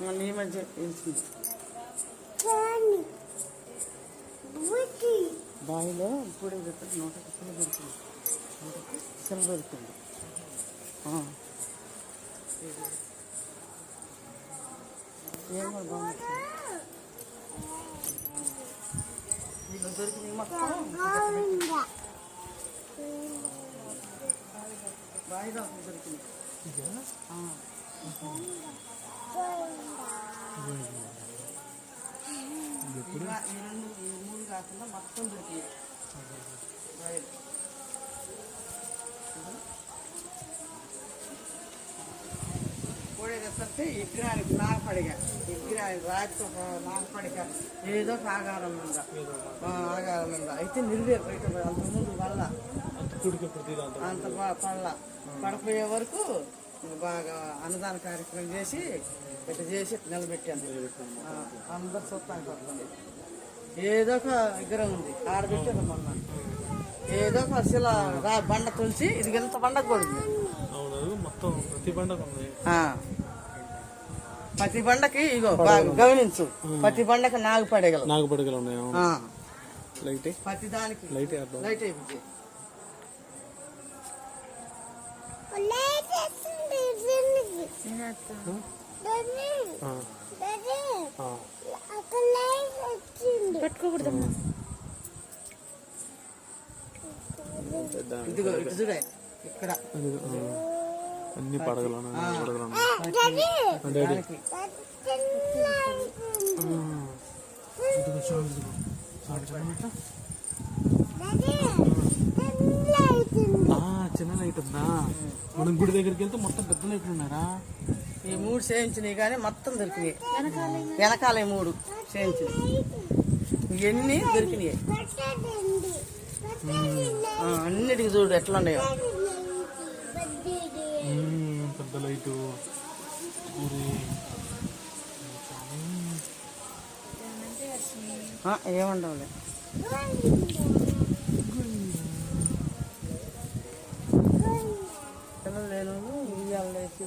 మళ్ళీ ఈ మధ్య వెళ్తుంది బావిలో ఇప్పుడు నూట కిలో దొరికింది. కిలో దొరికింది. ఏం కూడా బాగుంది. వీళ్ళు దొరికింది మొత్తం బావిలో దొరికింది. ఈ మూడు కాకుండా మొత్తం దొరికింది. కోడేదంటే విగ్రహానికి నాగపడిగా విగ్రహానికి రాత్రి నాగపడిక ఏదో ఆగారం ఉందా అయితే నిలివేరు బయట అంతకుముందు వల్ల అంత పళ్ళ పడిపోయే వరకు బాగా అన్నదాన కార్యక్రమం చేసి ఇట్లా చేసి నిలబెట్టాను. అందరు చూస్తానికి వస్తుంది. ఏదో ఒక విగ్రహం ఉంది ఆడబెట్టాను మొన్న. ఏదో ఒక శిల బండ తులిచి ఇది ఇంత బండ కూడా మొత్తం ప్రతి బండకి ఇగో గమనించు. ప్రతి బండకి నాగుపడగలు ప్రతి దానికి లైట్ అయిపోయింది. పెట్టుకోకూడదమ్మా. ఇదిగో ఇటు చూడ ఇక్కడ అన్ని పడగలు చిన్న లైట్ ఉందా? మనం గుడి దగ్గరికి వెళ్తే మొత్తం పెద్ద లైట్లు ఉన్నారా? ఈ మూడు చేయించినాయి కానీ మొత్తం దొరికినాయి. వెనకాల ఈ మూడు చేయించినాయి. ఇవన్నీ దొరికినాయి. అన్నిటికి చూడు ఎట్లా ఉన్నాయో. పెద్ద లైటు ఏముండవులే. పిల్లలు లేను ఇవాళ లేచి